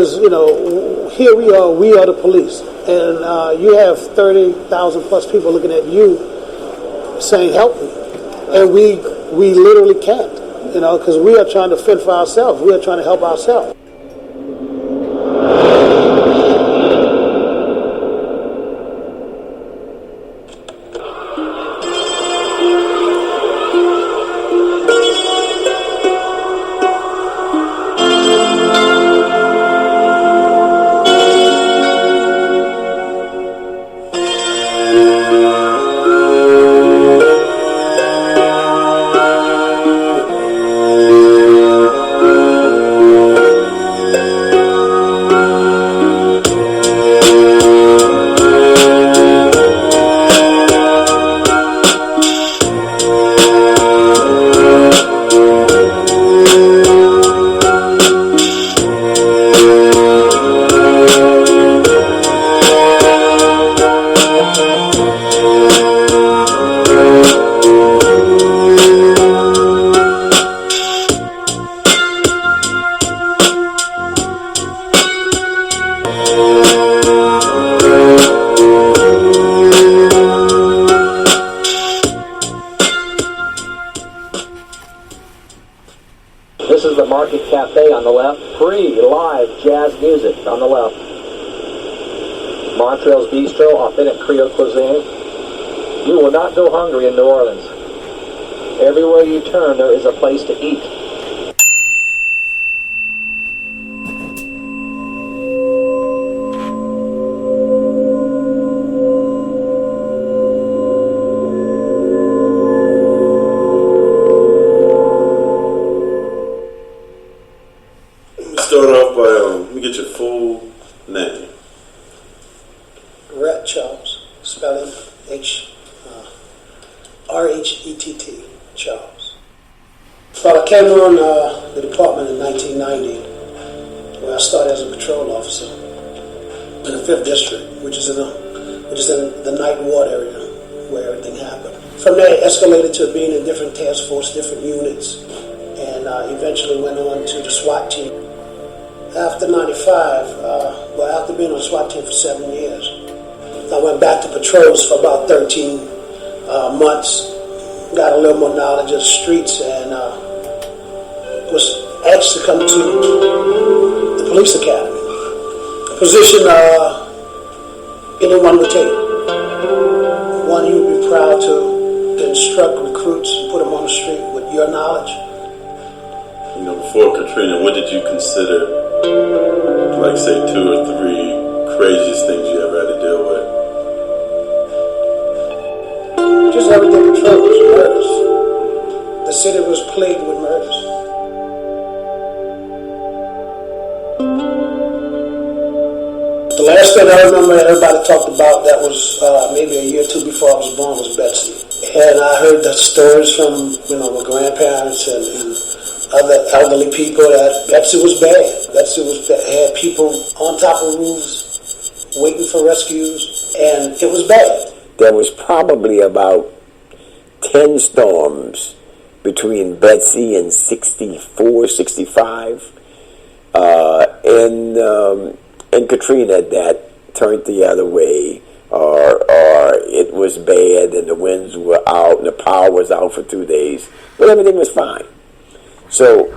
because, here we are the police, and you have 30,000 plus people looking at you saying, help me. And we literally can't, because we are trying to fend for ourselves. We are trying to help ourselves. This is the Market Cafe on the left. Free live jazz music on the left. Montreal's Bistro, authentic Creole cuisine. You will not go hungry in New Orleans. Everywhere you turn, there is a place to eat. Start off by, let me get your full name. Rhett Charles, spelling R-H-E-T-T, Charles. Well, I came on the department in 1990, where I started as a patrol officer in the 5th District, which is in the Night Ward area where everything happened. From there, it escalated to being in different task force, different units, and eventually went on to the SWAT team. After 95, after being on the SWAT team for 7 years, I went back to patrols for about 13 months, got a little more knowledge of the streets, and was asked to come to the police academy, a position anyone would take. One you would be proud to instruct recruits and put them on the street with your knowledge. Before Katrina, what did you consider, like, say, 2 or 3 craziest things you ever had to deal with? Just everyday patrols, murders. The city was plagued with murders. The last thing I remember everybody talked about that was maybe a year or 2 before I was born was Betsy. And I heard the stories from, my grandparents and other elderly people that Betsy was bad. Betsy had people on top of roofs waiting for rescues, and it was bad. There was probably about 10 storms between Betsy and 64, 65, and Katrina that turned the other way, or it was bad and the winds were out and the power was out for 2 days, but everything was fine. So,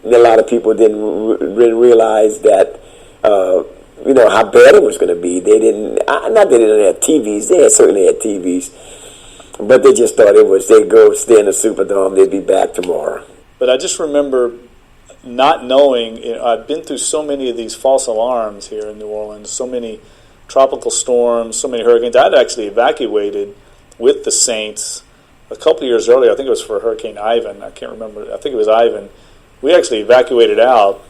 a lot of people didn't realize that, how bad it was going to be. They didn't, not that they didn't have TVs, they certainly had TVs, but they just thought they'd go stay in the Superdome, they'd be back tomorrow. But I just remember not knowing, I've been through so many of these false alarms here in New Orleans, so many tropical storms, so many hurricanes. I'd actually evacuated with the Saints a couple of years earlier. I think it was for Hurricane Ivan. I can't remember. I think it was Ivan. We actually evacuated out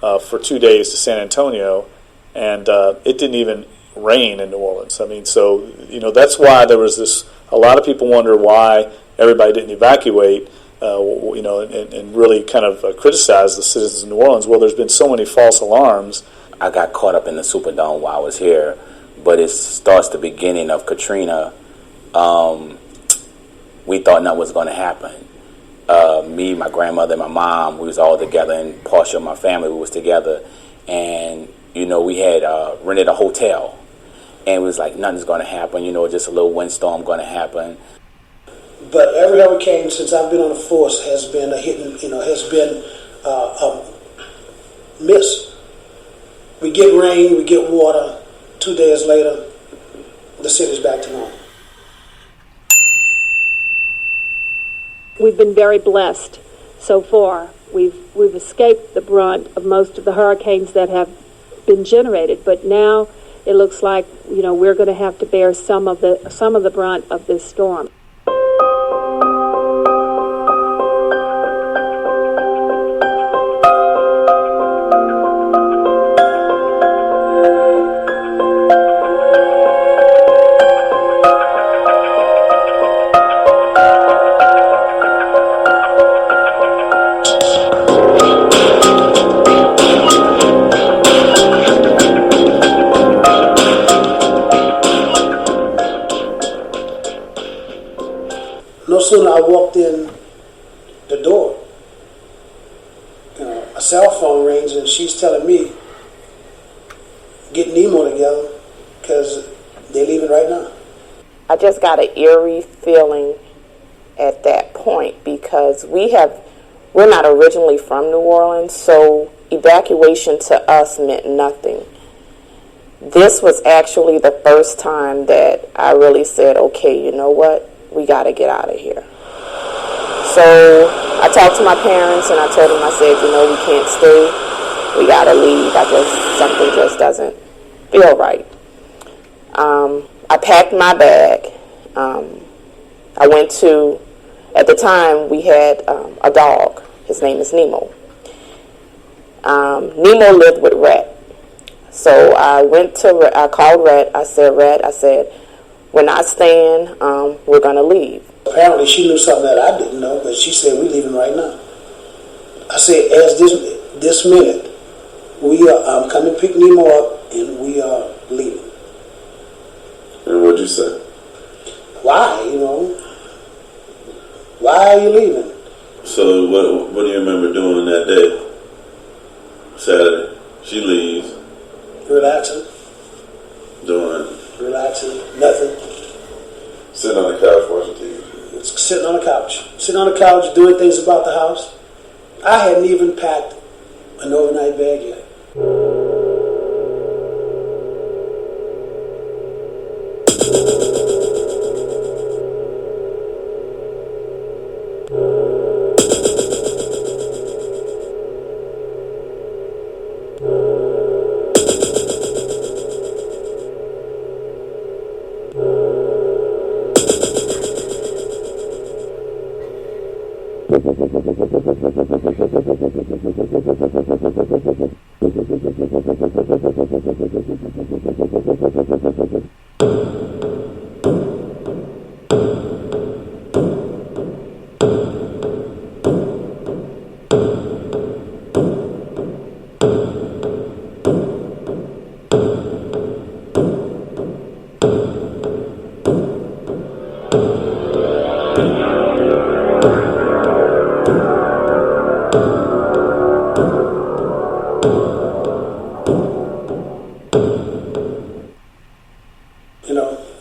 for 2 days to San Antonio, and it didn't even rain in New Orleans. I mean, so, that's why there was this, a lot of people wonder why everybody didn't evacuate, and really kind of criticize the citizens of New Orleans. Well, there's been so many false alarms. I got caught up in the Superdome while I was here, but it starts the beginning of Katrina. We thought nothing was going to happen. me, my grandmother, and my mom, we was all together, and partial of my family, we was together. And, we had rented a hotel. And it was like, nothing's going to happen, just a little windstorm going to happen. But every hurricane since I've been on the force has been a miss. We get rain, we get water. 2 days later, the city's back to normal. We've been very blessed so far. We've escaped the brunt of most of the hurricanes that have been generated, but now it looks like we're going to have to bear some of the brunt of this storm. No sooner I walked in the door, a cell phone rings and she's telling me, get Nemo together because they're leaving right now. I just got an eerie feeling at that point because we're not originally from New Orleans, so evacuation to us meant nothing. This was actually the first time that I really said, okay, you know what? We got to get out of here. So I talked to my parents and I told them, I said, we can't stay. We got to leave. Something just doesn't feel right. I packed my bag. I went to, at the time, we had a dog. His name is Nemo. Nemo lived with Rhett. So I called Rhett. I said, we're not staying. We're going to leave. Apparently she knew something that I didn't know, but she said, we're leaving right now. I said, as this minute, I'm coming to pick Nemo up and we are leaving. And what'd you say? Why, Why are you leaving? So what do you remember doing that day? Saturday. She leaves. Relaxing. Doing? Relaxing. Nothing. Sitting on the couch watching TV. Sitting on the couch. Sitting on the couch doing things about the house. I hadn't even packed an overnight bag yet.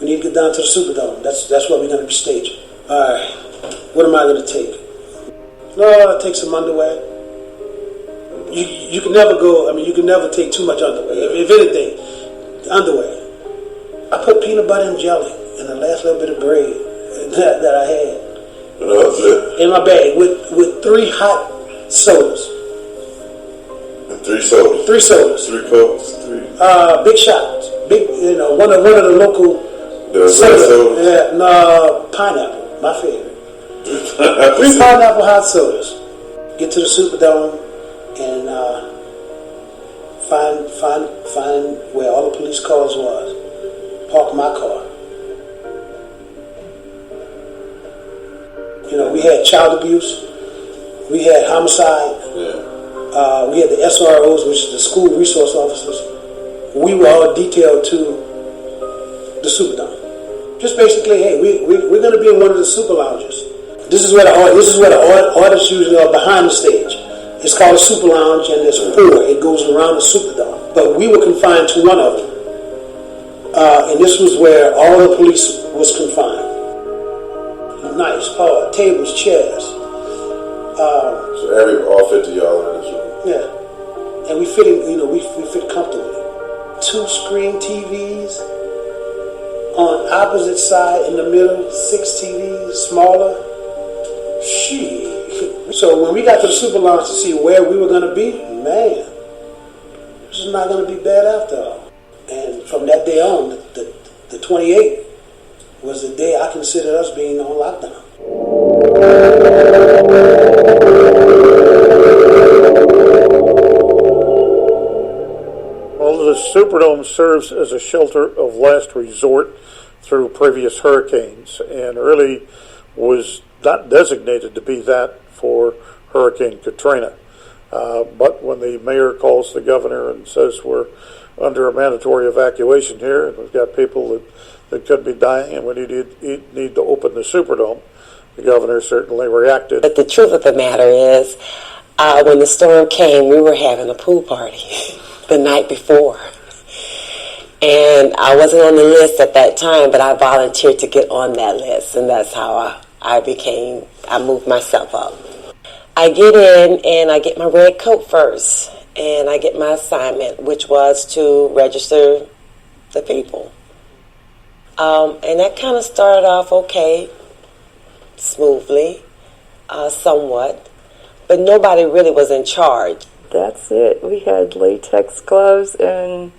We need to get down to the Superdome. That's what we're going to be staging. All right, what am I going to take? No, I'll take some underwear. You can never go, you can never take too much underwear. If anything, underwear. I put peanut butter and jelly and the last little bit of bread that I had in my bag with 3 hot sodas. And 3 sodas? 3 sodas. 3 Cokes? 3? Big shots. Big, one of the local sodas. Yeah, no, pineapple, my favorite. 3 pineapple hot sodas. Get to the Superdome and find where all the police cars was. Park my car. We had child abuse. We had homicide. Yeah. We had the SROs, which is the school resource officers. We were all detailed to the Superdome. Just basically, hey, we're going to be in one of the super lounges. This is where the artists usually are behind the stage. It's called a super lounge, and there's 4. It goes around the Superdome. But we were confined to one of them, and this was where all the police was confined. Nice, tables, chairs. So all 50 y'all in this room. Yeah, and we fit comfortably. 2 screen TVs on opposite side in the middle. 6 TVs, smaller. So when we got to the Super Lounge to see where we were going to be, man, this is not going to be bad after all. And from that day on, the 28th was the day I considered us being on lockdown. Well, the Superdome serves as a shelter of last resort through previous hurricanes, and really was not designated to be that for Hurricane Katrina. But when the mayor calls the governor and says we're under a mandatory evacuation here, and we've got people that could be dying, and we need to open the Superdome, the governor certainly reacted. But the truth of the matter is, when the storm came, we were having a pool party the night before. And I wasn't on the list at that time, but I volunteered to get on that list, and that's how I moved myself up. I get in, and I get my red coat first, and I get my assignment, which was to register the people. And that kind of started off okay, smoothly, somewhat, but nobody really was in charge. That's it. We had latex gloves and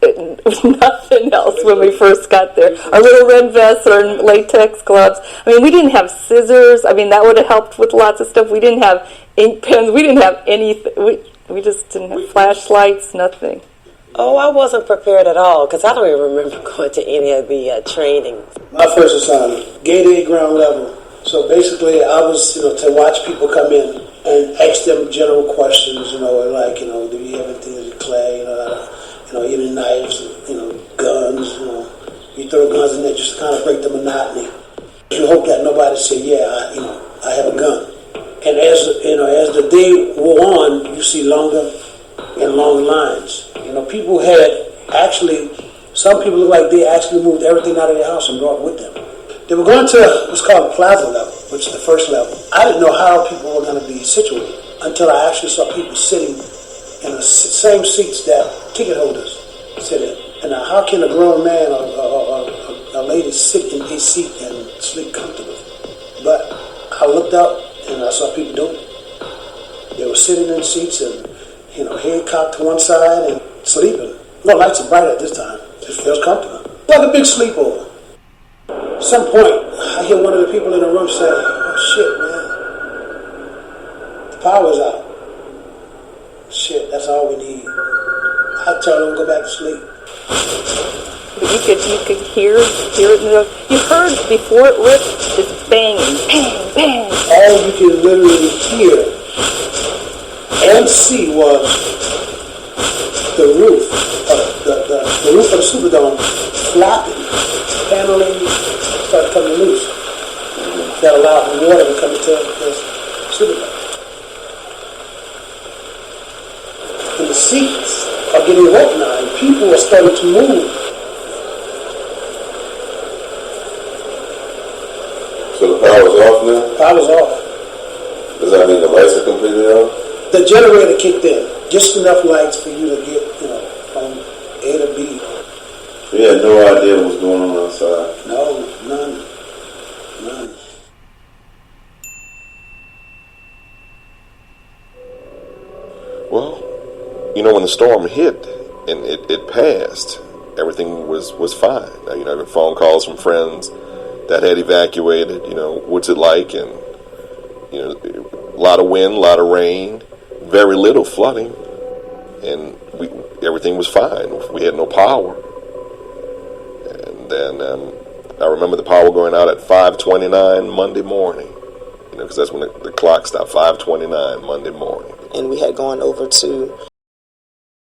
nothing else when we first got there. Our little red vests or latex gloves. I mean, we didn't have scissors. I mean, that would have helped with lots of stuff. We didn't have ink pens. We didn't have anything. We just didn't have flashlights, nothing. Oh, I wasn't prepared at all, because I don't even remember going to any of the trainings. My first assignment, gate A ground level. So basically, I was, to watch people come in and ask them general questions, like, do you have anything to declare, even knives, guns, you throw guns in there just to kind of break the monotony. You hope that nobody say, I have a gun. And as the day wore on, you see longer and longer lines. People had some people look like they actually moved everything out of their house and brought it with them. They were going to what's called the plaza level, which is the first level. I didn't know how people were going to be situated until I actually saw people sitting in the same seats that ticket holders sit in. And now, how can a grown man or a lady sit in a seat and sleep comfortably? But I looked up and I saw people doing it. They were sitting in seats and, head cocked to one side and sleeping. No lights are bright at this time. It feels comfortable. Like a big sleepover. At some point, I hear one of the people in the room say, "Oh shit, man. The power's out. Shit, that's all we need." I tell them to go back to sleep. But you could hear it. You heard before it ripped this banging, bang, bang. All you could literally hear and see was the roof, the roof of the Superdome flapping, paneling started coming loose. That allowed the water to come into the Superdome. And the seats are getting wet now, and people are starting to move. So the power's off now? Power's off. Does that mean the lights are completely off? The generator kicked in. Just enough lights for you to get, from A to B. So you had no idea what was going on outside? No, none. Well, when the storm hit and it passed, everything was fine. Now, phone calls from friends that had evacuated, what's it like? And, a lot of wind, a lot of rain, very little flooding, and everything was fine. We had no power. And then I remember the power going out at 5:29 Monday morning, because that's when the clock stopped, 5:29 Monday morning. And we had gone over to